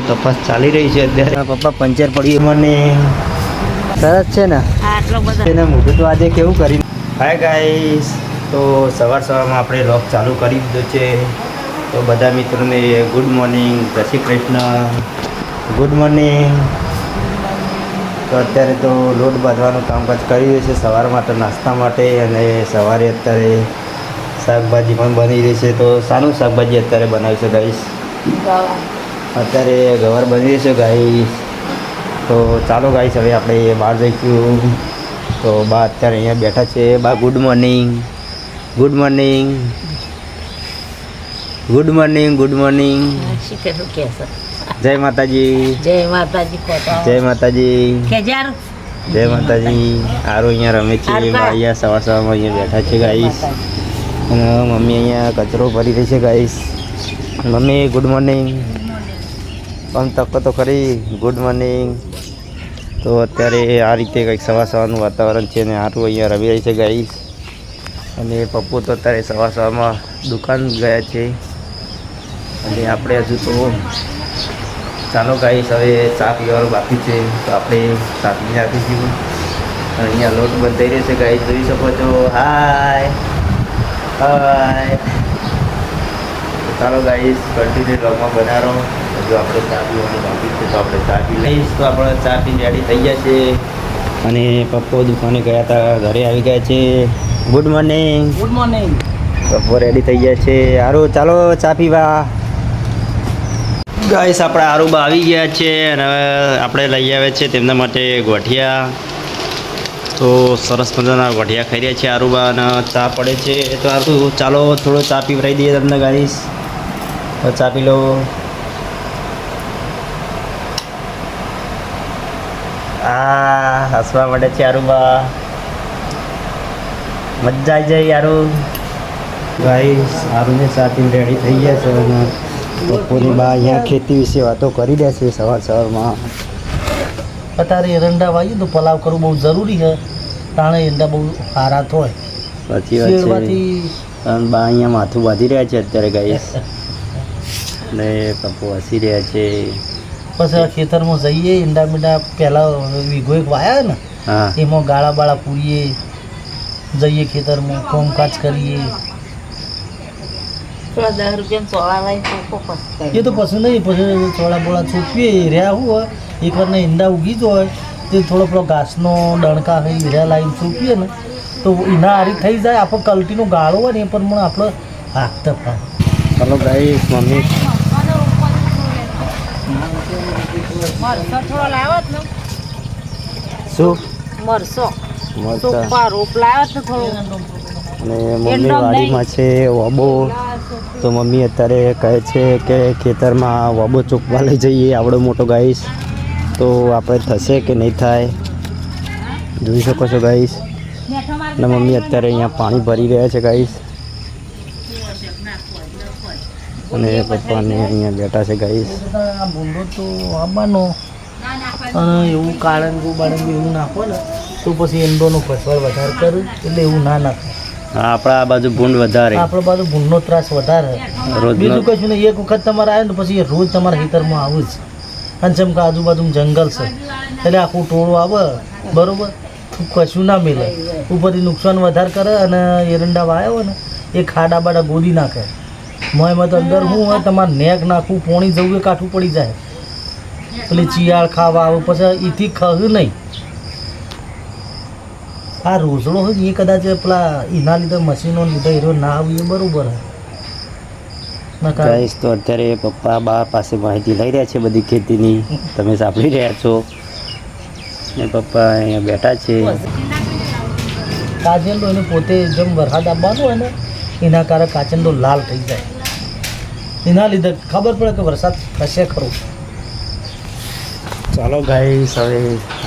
તપાસ ચાલી રહી છે અત્યારે. પપ્પા પંચર પડ્યું મને સરસ છે ને તેને મોઢું તો આજે કેવું કરી. હાય ગાઈસ, તો સવારમાં આપણે લોક ચાલુ કરી દીધો છે. તો બધા મિત્રોને ગુડ મોર્નિંગ, જય શ્રી કૃષ્ણ, ગુડ મોર્નિંગ. તો અત્યારે તો લોટ બાંધવાનું કામકાજ કરી રહ્યું છે સવારમાં તો નાસ્તા માટે. અને સવારે અત્યારે શાકભાજી પણ બની રહી છે. તો શાનું શાકભાજી અત્યારે બનાવ્યું છે ગાઈસ? અત્યારે ગવાર બની રહી છે ગાઈસ. તો ચાલો ગાઈસ, હવે આપણે બહાર જઈશું. તો બા અત્યારે અહીંયા બેઠા છે. બા good morning, good morning, good morning, good morning. જય માતાજી, જય માતાજી, જય માતાજી, જય માતાજી. સારું અહીંયા રમે છે અહીંયા સવારમાં અહીંયા બેઠા છે ગાઈસ. અને મમ્મી અહીંયા કચરો ભરી રહી છે ગાઈસ. Mummy good morning. પણ તકો તો ખરી, ગુડ મોર્નિંગ. તો અત્યારે આ રીતે કંઈક સવારનું વાતાવરણ છે અને સારું અહીંયા રમી રહી છે ગાઈસ. અને પપ્પુ તો અત્યારે સવારમાં દુકાન ગયા છે. અને આપણે હજુ તો ચાલો ગાઈસ, હવે ચા પીવાનું બાકી છે. તો આપણે ચા પીને આપીશું. અહીંયા લોટ બંધાઈ રહેશે ગાઈસ, જોઈ શકો છો. હાય હાય. ચાલો ગાઈસ, કન્ટિન્યુ લોગમાં બનાવો. હજુ આપણે ચા પીવાનું બાકી છે, તો આપણે ચા પી લઈશ. તો આપણે ચા પી રેડી થઈ ગયા છે. અને પપ્પો દુકાને ગયા હતા, ઘરે આવી ગયા છે. Good morning, good morning. પપ્પો રેડી થઈ ગયા છે. સારું, ચાલો ચા પીવા. ગાઈસ, આપણે આરુબા આવી ગયા છે અને હવે આપણે લઈ આવ્યા છે તેમના માટે ગોઠિયા. તો સરસ મજાના ગોઠિયા ખાઈ રહ્યા છે આરુબા અને ચા પડે છે. તો આરું ચાલો થોડો ચા પીવડાવી દઈએ તમને ગાઈસ. તો ચા પી લો. હસવા મળે છે આરુબા, મજા આવી જાય યારું. ગાઈસ, આરુને ચા પીને રેડી થઈ ગયા છે અને બપોરની બા અહીંયા ખેતી વિશે વાતો કરી રહ્યા છે સવારમાં. અત્યારે એરંડા વાવીએ તો પલાવ કરવું બહુ જરૂરી છે. તાણે એરંડા બહુ સારા થાય. સાચી વાત છે. અને બા અહીંયા માથું બાંધી રહ્યા છે અત્યારે ગાઈસ. ને પપ્પો હસી રહ્યા છે. પછી ખેતરમાં જઈએ, ઈંડા મીંડા પહેલાં વીઘો એક વાયા ને એમાં ગાળા બાળા પૂરીએ, જઈએ ખેતરમાં કામકાજ કરીએ. એ તો પછી નહીં, પછી ચોળા બોળા છૂટવીએ રહ્યા હોય. એકવાર ને ઈંડા ઉગી જ હોય તે થોડો પેલો ઘાસનો ડણકા હોય રહ્યા લાવીને છૂટવીએ ને તો એના હારી થઈ જાય. આપણે કલટીનો ગાળો હોય ને એ પ્રમાણે આપણે હાકતા થાય. ચાલો ગાઈસ, મમ્મી શું મરસો રોપ લાવ્યો અને મમ્મી વાડીમાં છે વાબો. તો મમ્મી અત્યારે કહે છે કે ખેતરમાં વાબો ચોપવા લઈ જઈએ આવડો મોટો ગાઈસ. તો આપણે થશે કે નહીં થાય જોઈ શકો છો ગાઈસ. અને મમ્મી અત્યારે અહીંયા પાણી ભરી રહ્યા છે ગાઈસ. અને પપ્પાને અહીંયા બેઠા છે ગાઈસ. ભૂંડો તો આવવાનો અને એવું કાળંગું બાળંગું એવું નાખો ને તો પછી ઈંડોનો ફસવાડ વધારે કરું એટલે એવું ના નાખે. આપણા આ બાજુ ભૂંડ વધારે, આપણા બાજુ ભૂંડનો ત્રાસ વધારે. બીજું કશું નહીં, એક વખત તમારે આવે ને પછી રોજ તમારા ખેતરમાં આવું જ. અને જેમ કે આજુબાજુ જંગલ છે એટલે આખું ટોળું આવે બરાબર, કશું ના મિલે. ઉપરથી નુકસાન વધારે કરે અને એરંડા વાયા હોય ને એ ખાડા બાડા ગોદી નાખે. મોયમાં તો અંદર શું હોય, તમારે નેક નાખવું, પોણી જવું એ કાઠું પડી જાય. એટલે ચિયાળ ખાવા આવે પછી એથી ખહું નહીં. આ રોજડો હોય એ કદાચ પેલા એના લીધે મશીનો લીધે હીરો ના આવ્યું એ બરાબર. ગાઈસ, તો અત્યારે પપ્પા બા પાસે માહિતી લઈ રહ્યા છે બધી ખેતીની, તમે સાંભળી રહ્યા છો. ને પપ્પા અહીંયા બેઠા છે. કાચંડો એને પોતે જેમ વરસાદ આવવાનો હોય ને એના કારણે કાચંડો લાલ થઈ જાય. એના લીધે ખબર પડે કે વરસાદ થશે ખરો. ચાલો ગાઈસ, હવે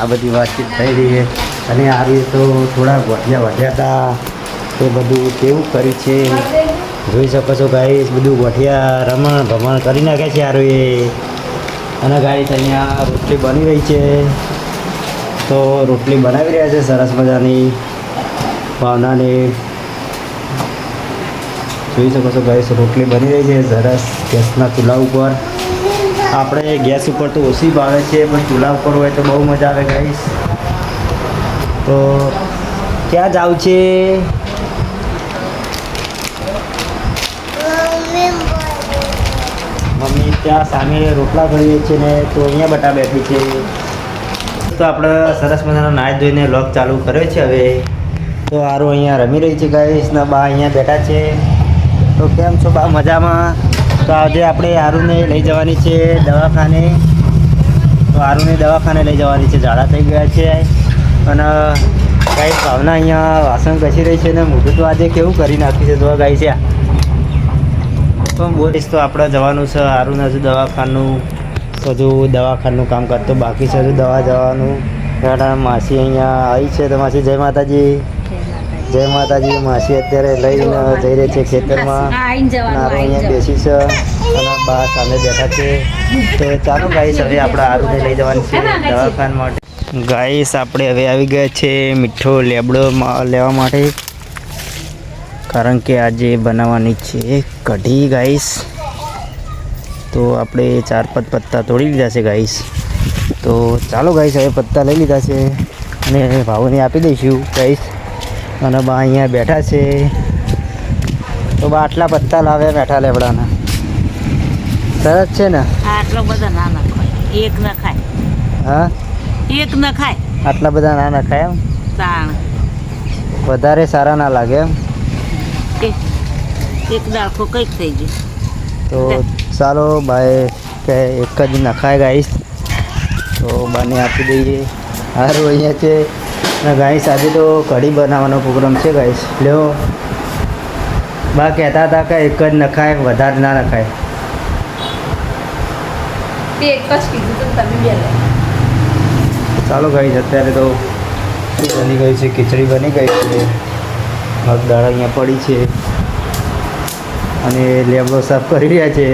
આ બધી વાતચીત થઈ રહી છે. અને આ રીતે તો થોડા ગોઠિયા વધ્યા હતા એ બધું કેવું કર્યું છે જોઈ શકો છો ગાઈસ. બધું ગોઠિયા રમણ ભમણ કરી નાખે છે આરું એ. અને ગાઈસ અહીંયા રોટલી બની રહી છે. તો રોટલી બનાવી રહ્યા છે સરસ મજાની ભાવનાને. જોઈ શકો છો ગાઈસ, રોટલી બની રહી છે સરસ ગેસના ચૂલા ઉપર. આપણે ગેસ ઉપર તો ઓછી ભાવે છે, પણ ચૂલા ઉપર હોય તો બહુ મજા આવે ગાઈસ. તો ક્યાં જાવ છે? મમ્મી ત્યાં સામે રોટલા કરીએ છીએ ને, તો અહીંયા બટા બેઠી છે. તો આપણે સરસ મજાનો નાહી ધોઈને વ્લોગ ચાલુ કર્યો છે હવે. તો આરો અહીંયા રમી રહી છે ગાઈસ ને બા અહીંયા બેઠા છે. તો કેમ છો બા? મજામાં? તો આજે આપણે આરુને લઈ જવાની છે દવાખાને. તો આરુને દવાખાને લઈ જવાની છે, ઝાડા થઈ ગયા છે. અને ગાઈસ ભાવના અહીંયા વાસણ ઘસી રહી છે ને મોઢું તો આજે કેવું કરી નાખ્યું છે તો ગાઈસ. તો બોલીશ તો આપણે જવાનું છે આરુને હજુ દવાખાનું. હજુ દવાખાનું કામકાજ તો બાકી છે, હજુ દવા જવાનું. માસી અહીંયા આવી છે. તો માસી જય માતાજી. જય માતાજી. માસી અત્યારે લઈને જઈ રહી છે ખેતરમાં. આરુ અહીંયા બેસી છે અને બા સામે બેઠા છે. તો ચાલો ગાઈસ હવે આપણે આરુને લઈ જવાની છે દવાખાના માટે. ગાઈસ આપણે હવે આવી ગયા છે મીઠો લેબડો લેવા માટે, કારણ કે આજે બનાવવાની છે કઢી ગાઈસ. તો આપણે 4-5 પત્તા તોડી લીધા છે ગાઈસ. તો ચાલો ગાઈસ હવે પત્તા લઈ લીધા છે અને ભાવને આપી દઈશું ગાઈસ. અને બા અહીંયા બેઠા છે. તો બા આટલા પત્તા લાવે બેઠા લેબડાના. સરસ છે ને? આટલા બધા ના નખાય, એક ન ખાય. હા, એક ન ખાય. આટલા બધા ના નખાય એમ? તાણ વધારે સારા ના લાગે એમ? એક દાખો કંઈક થઈ ગયું. તો ચાલો બાય કે એક જ નખાય ગાઈસ. તો બાને આપી દઈએ. સારું અહીંયા છે ને ગાઈસ. આજે તો કઢી બનાવવાનો પ્રોગ્રામ છે ગાઈસ. લ્યો બા કહેતા હતા કે એક જ નખાય, વધારે ના નખાય. એક જ કીધું તો તમે બે લે. ચાલો ગાઈસ અત્યારે તો બની ગઈ છે, ખીચડી બની ગઈ છે. મગ દાળ અહીંયા પડી છે અને લેબડો સાફ કરી રહ્યા છે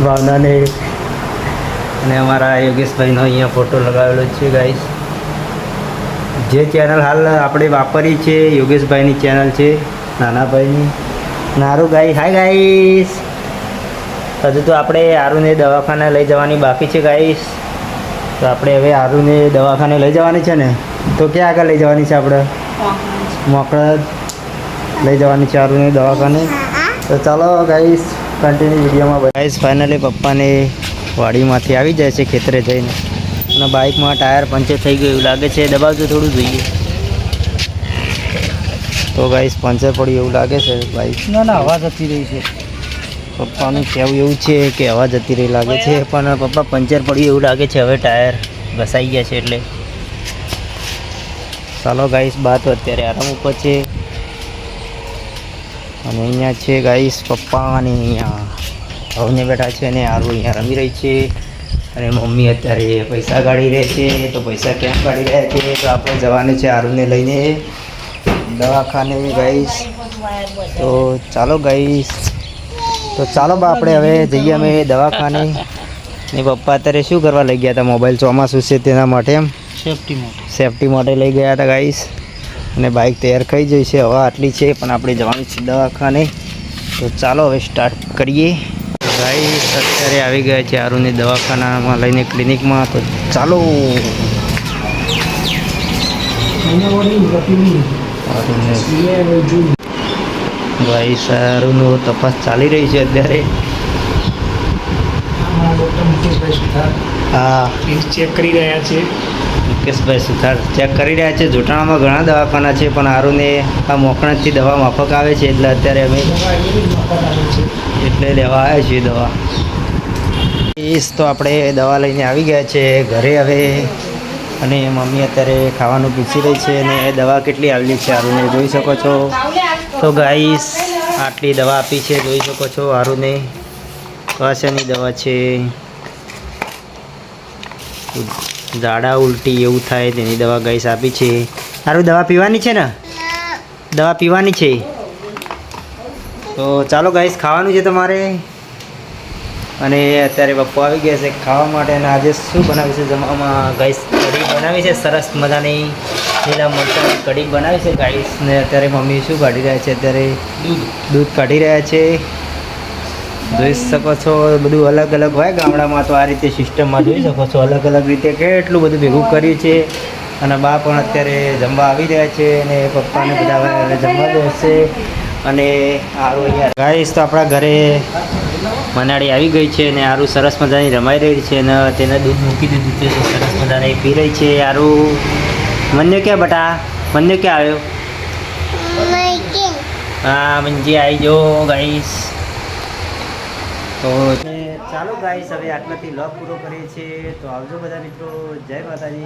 ભાવનાને. અને અમારા યોગેશભાઈનો અહીંયા ફોટો લગાવેલો છે ગાઈસ. જે ચેનલ હાલ આપણે વાપરી છે યોગેશભાઈની ચેનલ છે, નાના ભાઈની. નારું ગાઈસ. Hi guys. હજુ તો આપણે આરુને દવાખાને લઈ જવાની બાકી છે ગાઈસ. તો આપણે હવે આરુને દવાખાને લઈ જવાની છે ને, તો ક્યાં આગળ લઈ જવાની છે? આપણે મોકળા લઈ જવાની છે આરુને દવાખાને. તો ચાલો ગાઈસ કન્ટિન્યુ વિડીયોમાં. ગાઈસ ફાઇનલી પપ્પાને વાડીમાંથી આવી જાય છે ખેતરે જઈને, અને બાઇકમાં ટાયર પંચર થઈ ગયું લાગે છે. દબાવજો થોડું જોઈએ. તો ગાઈસ પંચર પડ્યું એવું લાગે છે બાઇક. ના હવા જતી રહી છે. પપ્પાનું કહેવું એવું છે કે હવા જતી રહી લાગે છે, પણ પપ્પા પંચર પડ્યું એવું લાગે છે. હવે ટાયર ઘસાઈ ગયા છે એટલે. ચાલો ગાઈસ બા તો અત્યારે આરામ ઉપર છે. અને અહીંયા છે ગાઈસ પપ્પા અને અહીંયા ભાવને બેઠા છે અને આરુ અહીંયા રમી રહી છે. અને મમ્મી અત્યારે પૈસા કાઢી રહે છે. તો પૈસા ક્યાં કાઢી રહ્યા છે? તો આપણે જવાનું છે આરુને લઈને દવાખાને ગાઈસ. તો ચાલો ગાઈસ. તો ચાલો બા આપણે હવે જઈએ અમે દવાખાને. ને પપ્પા અત્યારે શું કરવા લઈ ગયા હતા? મોબાઈલ ચોમાસું છે તેના માટે એમ સેફટી માટે લઈ ગયા હતા ગાઈસ. અને બાઇક તૈયાર થઈ જઈ છે. હવા આટલી છે પણ આપણે જવાનું છે દવાખાને. તો ચાલો હવે સ્ટાર્ટ કરીએ ગાઈસ. અત્યારે આવી ગયા છે આરુને દવાખાનામાં લઈને ક્લિનિકમાં. તો ચાલો ભાઈ સારુંનો તપાસ ચાલી રહી છે અત્યારે. હા, ચેક કરી રહ્યા છે. મુકેશભાઈ સુથાર ચેક કરી રહ્યા છે. જોટાણામાં ઘણા દવાખાના છે પણ આરુને આ મોકણાથી દવા માફક આવે છે એટલે અત્યારે અમે એટલે લેવા આવ્યા છીએ દવા. તો આપણે દવા લઈને આવી ગયા છે ઘરે હવે. અને મમ્મી અત્યારે ખાવાનું પીસી રહી છે. અને એ દવા કેટલી આવેલી છે આરુને જોઈ શકો છો. તો ગાઈસ આટલી દવા આપી છે, જોઈ શકો છો. આરુને કશાની દવા છે? ઝાડા ઉલટી એવું થાય તેની દવા ગાઈસ આપી છે. આરુ દવા પીવાની છે ને? દવા પીવાની છે. તો ચાલો ગાઈસ ખાવાનું છે તમારે. અને અત્યારે પપ્પા આવી ગયા છે ખાવા માટે. અને આજે શું બનાવ્યું છે જમવામાં ગાઈસ? કઢી બનાવી છે સરસ મજાની લીલા મરચાંની કઢી બનાવી છે ગાઈસ. ને અત્યારે મમ્મી શું કાઢી રહ્યા છે? અત્યારે દૂધ કાઢી રહ્યા છે. જોઈ શકો છો બધું અલગ અલગ હોય ગામડામાં તો આ રીતે સિસ્ટમમાં જોઈ શકો છો અલગ અલગ રીતે કેટલું બધું ભેગું કર્યું છે. અને બા પણ અત્યારે જમવા આવી રહ્યા છે અને પપ્પાને બધા હવે જમવા બેસશે. અને આરું અહીંયા ગાઈસ તો આપણા ઘરે મનાડી આવી ગઈ છે અને આરું સરસ મજાની રમાઈ રહી છે અને તેને દૂધ મૂકી દીધું છે તો સરસ મજાને પી રહી છે. આરું મને ક્યાં બટા મને ક્યાં આવ્યો? હા મંજી આવી જો ગાઈસ. તો ચાલો ગાઈસ હવે આટલાથી લોક પૂરો કરીએ છીએ. તો આવજો બધા મિત્રો. જય માતાજી.